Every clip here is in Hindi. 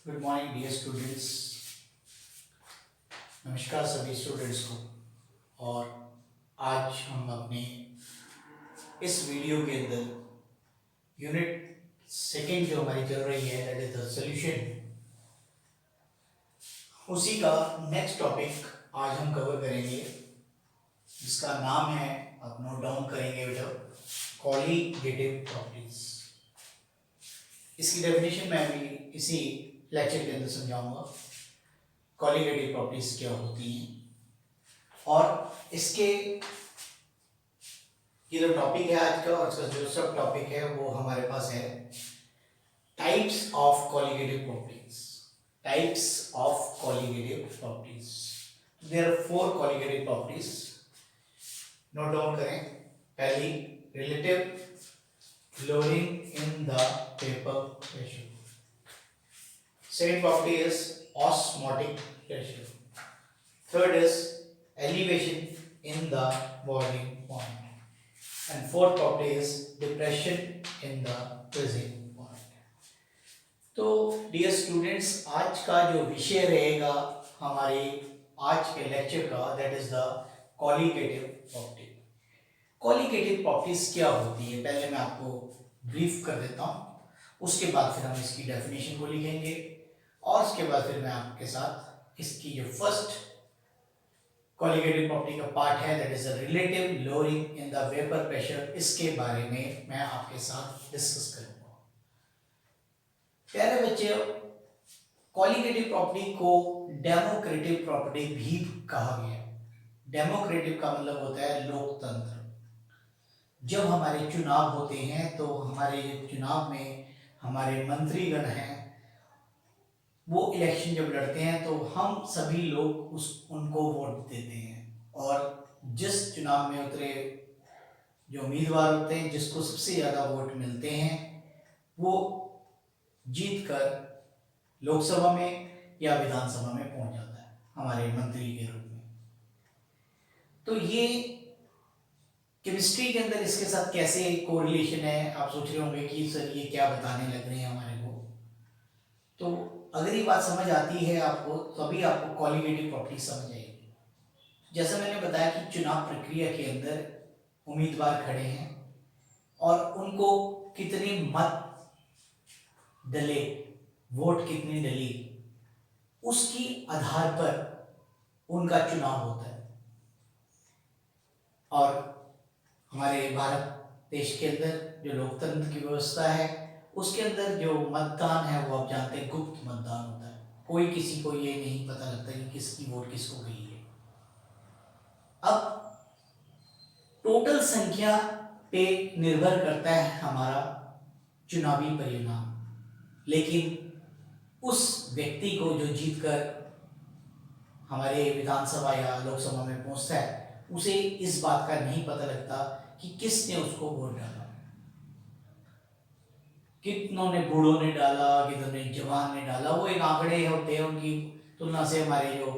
Good morning dear students. नमस्कार सभी स्टूडेंट्स को। और आज हम अपने इस वीडियो के अंदर यूनिट सेकेंड जो हमारी चल रही है दैट इज द सॉल्यूशन, उसी का नेक्स्ट टॉपिक आज हम कवर करेंगे, जिसका नाम है, आप नोट डाउन करेंगे बेटा, कॉलीगेटिव प्रॉपर्टीज। इसकी डेफिनेशन मैं अभी इसी लेक्चर के अंदर समझाऊंगा कॉलीगेटिव प्रॉपर्टीज क्या होती हैं। और इसके ये जो टॉपिक है आज का, और इसका जो सब टॉपिक है वो हमारे पास है types of colligative properties. Types of colligative properties, there are 4 colligative properties. Note down करें। पहली, relative lowering in the vapour pressure. Second property is osmotic pressure. Third is elevation in the boiling point. And fourth property is depression in the freezing point. तो डियर स्टूडेंट्स, आज का जो विषय रहेगा हमारे आज के लेक्चर का, that is the colligative property. Colligative properties क्या होती है पहले मैं आपको ब्रीफ कर देता हूँ, उसके बाद फिर हम इसकी डेफिनेशन को लिखेंगे, और उसके बाद फिर मैं आपके साथ इसकी जो फर्स्ट कॉलीगेटिव प्रॉपर्टी का पार्ट है that is the relative lowering in the vapour pressure, इसके बारे में मैं आपके साथ डिस्कस करूंगा। प्यारे बच्चे, कॉलीगेटिव प्रॉपर्टी को डेमोक्रेटिक प्रॉपर्टी भी कहा गया। डेमोक्रेटिव का मतलब होता है लोकतंत्र। जब हमारे चुनाव होते हैं तो हमारे चुनाव में हमारे मंत्रीगण हैं, वो इलेक्शन जब लड़ते हैं तो हम सभी लोग उनको वोट देते हैं, और जिस चुनाव में उतरे जो उम्मीदवार होते हैं, जिसको सबसे ज़्यादा वोट मिलते हैं, वो जीतकर लोकसभा में या विधानसभा में पहुंच जाता है हमारे मंत्री के रूप में। तो ये केमिस्ट्री के अंदर इसके साथ कैसे कोरिलेशन है, आप सोच रहे होंगे कि सर ये क्या बताने लग रहे हैं हमारे को। तो अगर ये बात समझ आती है आपको, तो अभी आपको कॉलीगेटिव प्रॉपर्टी समझ आएगी। जैसा मैंने बताया कि चुनाव प्रक्रिया के अंदर उम्मीदवार खड़े हैं और उनको कितने मत डले, वोट कितनी डली, उसकी आधार पर उनका चुनाव होता है। और हमारे भारत देश के अंदर जो लोकतंत्र की व्यवस्था है, उसके अंदर जो मतदान है वो आप जानते हैं गुप्त मतदान होता है। कोई किसी को ये नहीं पता लगता कि किसकी वोट किसको गई है। अब टोटल संख्या पे निर्भर करता है हमारा चुनावी परिणाम, लेकिन उस व्यक्ति को जो जीतकर हमारे विधानसभा या लोकसभा में पहुंचता है, उसे इस बात का नहीं पता लगता कि किसने उसको वोट डाला। कितनों ने, बूढ़ों ने डाला, कितनों ने जवान ने डाला, वो एक आंकड़े होते हैं, उनकी तुलना से हमारे जो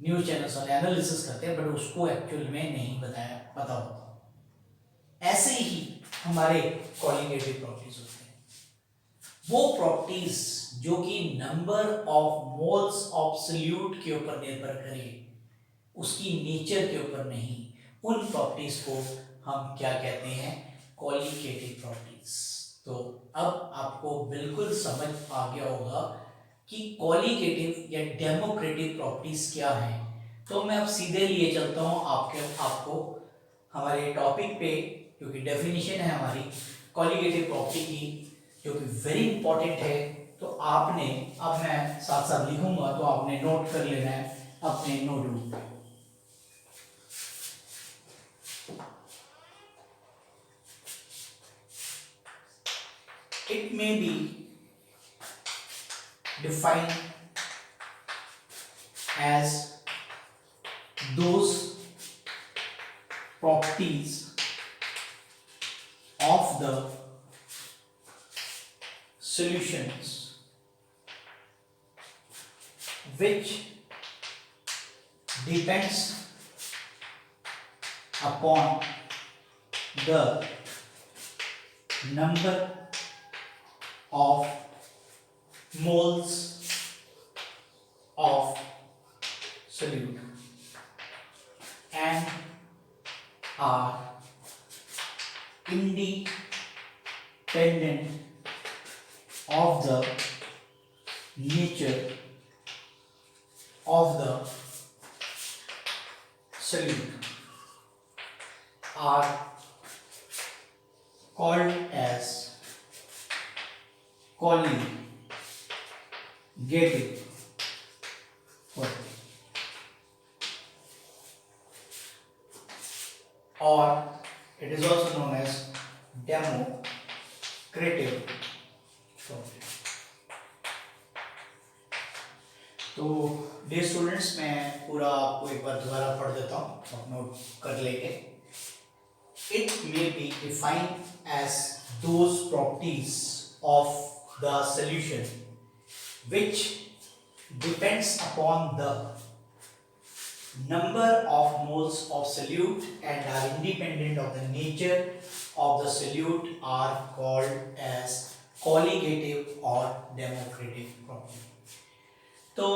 न्यूज चैनल्स वाले एनालिसिस करते हैं, बट उसको एक्चुअल में नहीं पता होता। ऐसे ही हमारे कॉलीगेटिव प्रॉपर्टीज होते हैं, वो प्रॉपर्टीज जो कि number of moles of solute के ऊपर निर्भर करे, उसकी नेचर के ऊपर नहीं, उन प्रॉपर्टीज को हम क्या कहते हैं, कॉलीगेटिव प्रॉपर्टीज। तो अब आपको बिल्कुल समझ आ गया होगा कि कॉलीगेटिव या डेमोक्रेटिक प्रॉपर्टीज क्या हैं। तो मैं अब सीधे लिए चलता हूं आपको हमारे टॉपिक पे, क्योंकि डेफिनेशन है हमारी कॉलीगेटिव प्रॉपर्टी की, जो कि वेरी इंपॉर्टेंट है। तो आपने, अब मैं साथ साथ लिखूंगा तो आपने नोट कर लेना है अपने नोटबुक पे। It may be defined as those properties of the solutions which depends upon the number of moles of solute and are independent of the nature of the solute are called as colligative property, or it is also known as democratic property. तो डे स्टूडेंट्स, मैं पूरा आपको एक बार दोबारा पढ़ देता हूँ, आप नोट कर लेंगे. It may be defined as those properties of the solution which depends upon the number of moles of solute and are independent of the nature of the solute are called as colligative or democratic property. तो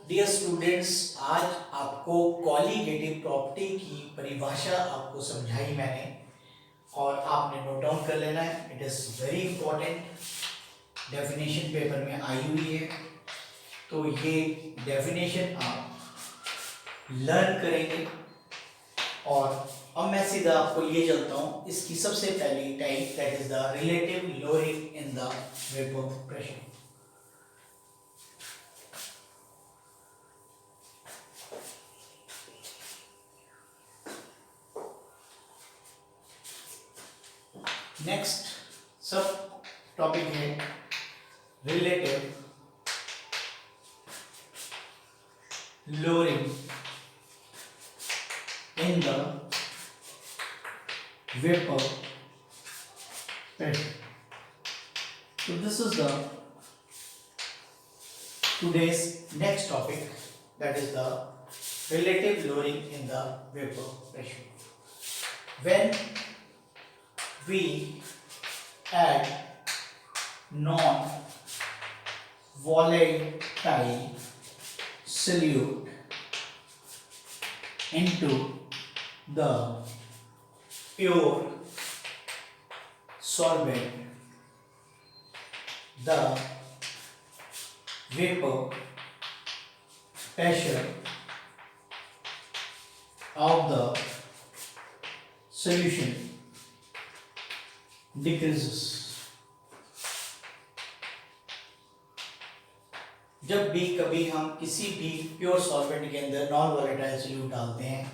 डियर स्टूडेंट्स, आज आपको कॉलिगेटिव प्रॉपर्टी की परिभाषा आपको समझाई मैंने और आपने नोट डाउन कर लेना है. It is very important, definition paper में आई हुई है. तो ये डेफिनेशन आप लर्न करेंगे. और अब मैं सीधा आपको लिए चलता हूँ इसकी सबसे पहली type, that is the relative lowering in the vapour pressure. Next सब टॉपिक है relative lowering in the vapour pressure. So this is the today's next topic, that is the relative lowering in the vapor pressure. When we add non-volatile solute into the pure solvent, the vapor pressure of the solution decreases. जब भी कभी हम किसी भी प्योर सॉल्वेंट के अंदर नॉन वोलेटाइल सोल्यूट डालते हैं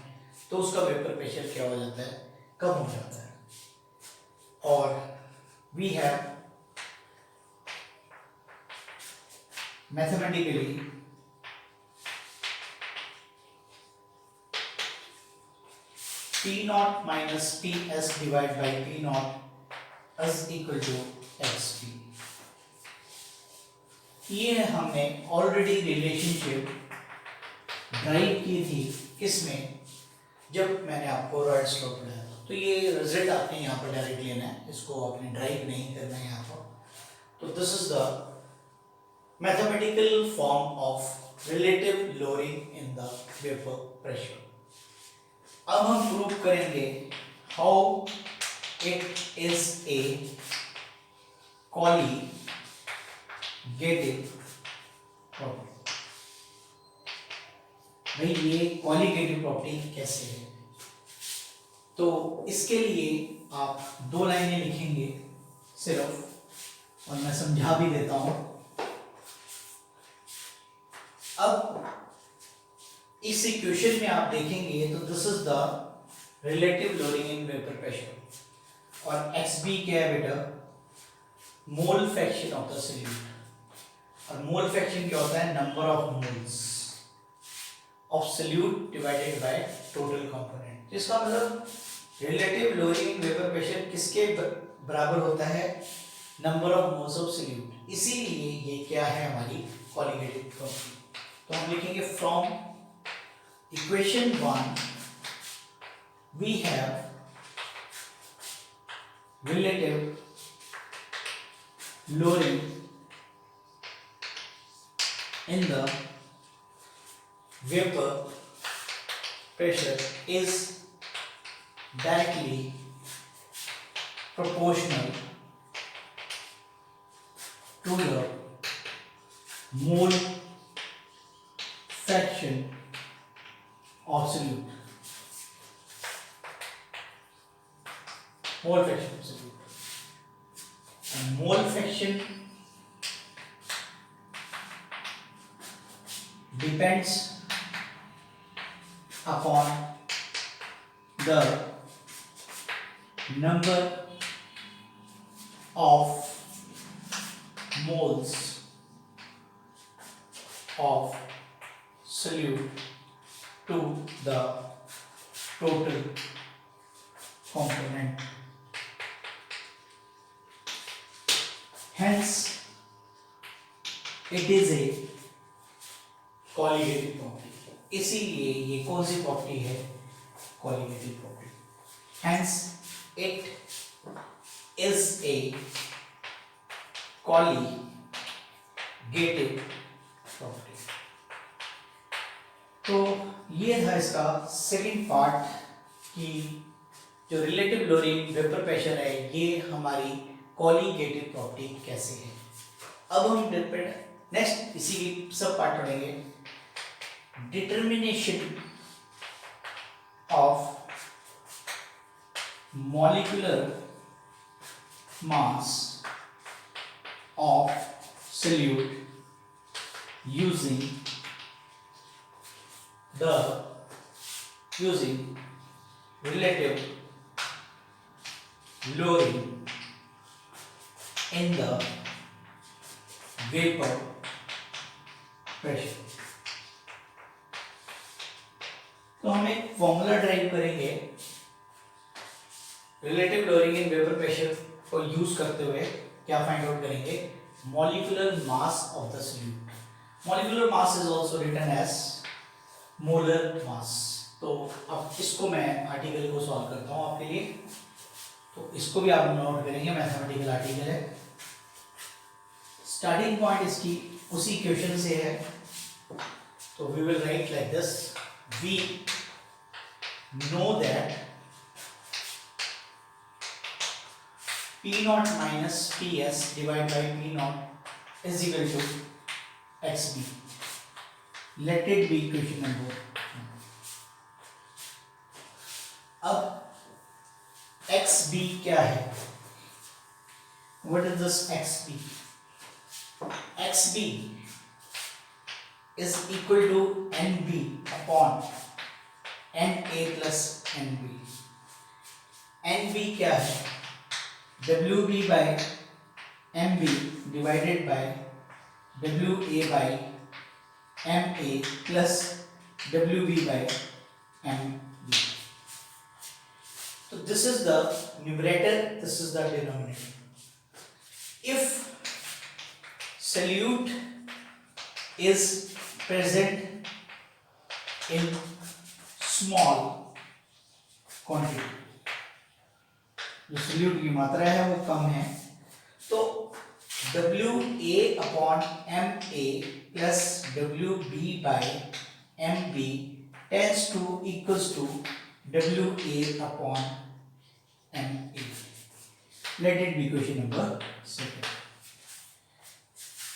तो उसका वेपर प्रेशर क्या हो जाता है, कम हो जाता है. और we have mathematically P0 minus PS divided by P0 is equal to XP. ये हमने ऑलरेडी रिलेशनशिप ड्राइव की थी किसमें, जब मैंने आपको रॉयड स्लो पढ़ाया था. तो ये रिजल्ट आपने यहाँ पर डायरेक्ट लेना है, इसको आपने ड्राइव नहीं करना है यहाँ पर. तो this is the mathematical form of relative lowering in the vapour pressure. अब हम प्रूव करेंगे how it is a colligative property. भाई ये कॉलिगेटिव प्रॉपर्टी कैसे है, तो इसके लिए आप दो लाइनें लिखेंगे सिर्फ, और मैं समझा भी देता हूं. अब इस इक्वेशन में आप देखेंगे तो this is the relative lowering in vapour pressure, और XB क्या है बेटा, mole fraction of the solute. और मोल फ्रैक्शन क्या होता है, number of moles of solute divided by total component. इसका मतलब relative lowering in vapour pressure किसके बराबर होता है, number of moles of solute. इसीलिए ये क्या है हमारी कॉलिगेटिव प्रॉपर्टी. तो हम लिखेंगे from equation 1 we have relative lowering in the vapor pressure is directly proportional to the mole fraction of solute. Mole fraction of solute. And mole fraction depends upon the number of moles of solute to the total component. Hence, it is a colligative property. इसीलिए ये कौन सी प्रॉपर्टी है? colligative property. Hence, it is a colligative property. तो ये था इसका सेकंड पार्ट कि जो रिलेटिव लोअरिंग वेपर प्रेशर है ये हमारी कॉलिगेटिव प्रॉपर्टी कैसे है. अब हम नेक्स्ट इसी सब पार्ट पढ़ेंगे. Determination of molecular mass of solute using relative lowering in the vapor pressure. तो हम एक फॉर्मूला ड्राइव करेंगे relative lowering in vapour pressure को यूज करते हुए. क्या फाइंड आउट करेंगे? Molecular mass of the solute. Molecular mass is also written as molar mass. तो अब इसको मैं आर्टिकल को सॉल्व करता हूं आपके लिए. तो इसको भी आप नोट करेंगे. मैथमेटिकल आर्टिकल है. स्टार्टिंग पॉइंट इसकी उसी इक्वेशन से है. तो we will write like this. We know that P naught minus PS divided by P naught is equal to XB. Let it be equation number 1. अब XB क्या है? What is this XB? XB is equal to NB upon NA plus NB. NB क्या है? WB by MB divided by WA by MA plus WB by MB. So this is the numerator, this is the denominator. If solute is present in small quantity, जो solute की मात्रा है वो कम है, तो WA upon MA plus WB by MB tends to equals to WA upon MA. Let it be equation number 2.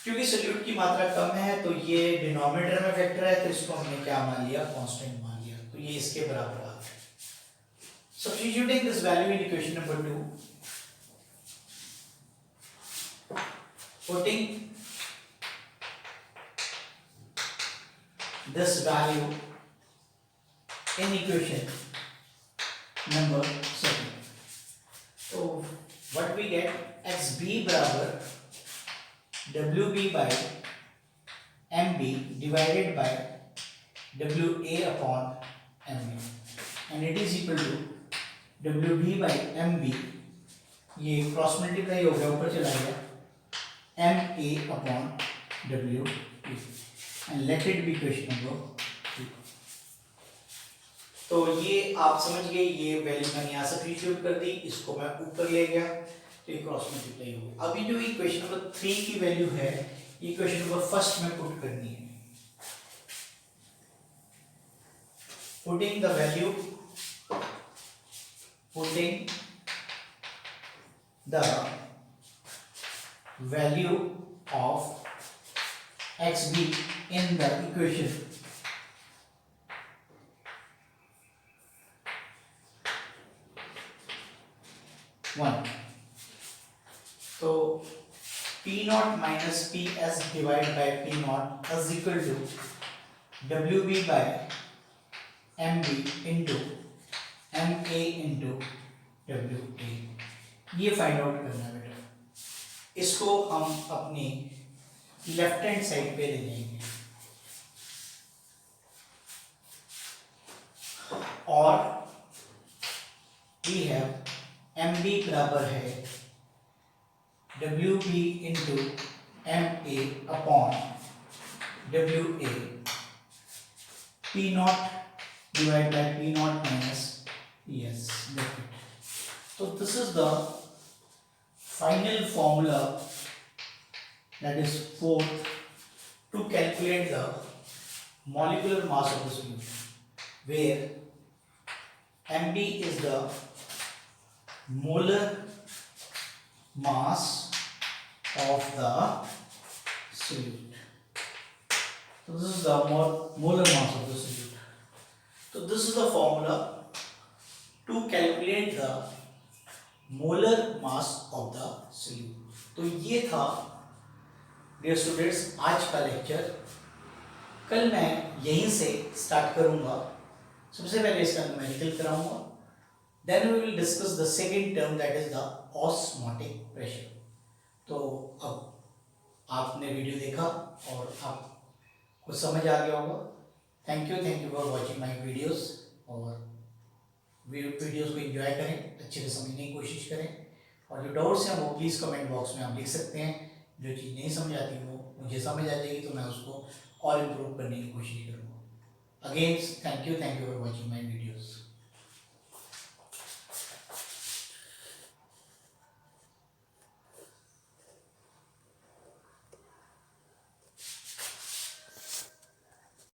क्योंकि solute की मात्रा कम है तो ये डिनोमिनेटर में फैक्टर है, तो इसको हमने क्या मान लिया? कांस्टेंट मान लिया. तो ये इसके बराबर आ गया. Substituting this value in equation number 2, putting this value in equation number 2. So what we get? XB बराबर WB by MB divided by WA upon MB, and it is equal to WB by MB, ये क्रॉस मल्टीप्लाई हो गया, ऊपर चला गया, MA upon WB, and let it be equation number 2. तो ये आप समझ गए, ये वैल्यू मैंने यहाँ सब्स्टिट्यूट कर दी, इसको मैं ऊपर ले गया, तो ये क्रॉस मल्टीप्लाई हो गया. अभी जो इक्वेशन नंबर 3 की वैल्यू है, इक्वेशन नंबर 1 में पुट करनी है. putting the value, putting the value of xb in the equation, one. तो P naught minus PS divided by P naught is equal to WB by MB into MA into WA, ये फाइंड आउट करना है बेटा। इसको हम अपनी लेफ्ट हैंड साइड पे ले जाएंगे और वी हैव MB बराबर है WB into MA upon WA, P not divide by P not minus PS। So this is the final formula, that is fourth, to calculate the molecular mass of the solute, where MB is the molar mass of the solute. So this is the molar mass of the solute. So this is the formula to calculate the molar mass of the solute. तो ये था डियर स्टूडेंट्स आज का लेक्चर। कल मैं यहीं से स्टार्ट करूंगा। सबसे पहले इसका न्यूमेरिकल कराऊंगा, then we will discuss the second term, that is the osmotic pressure. तो अब आपने वीडियो देखा और आपको समझ आ गया होगा। Thank you for watching my videos, और वीडियोस को एंजॉय करें, अच्छे से समझने की कोशिश करें, और जो डाउट्स हैं वो प्लीज़ कमेंट बॉक्स में आप लिख सकते हैं। जो चीज़ नहीं समझ आती वो मुझे समझ आ जाएगी तो मैं उसको और इम्प्रूव करने की कोशिश करूँगा। Again thank you for watching my videos.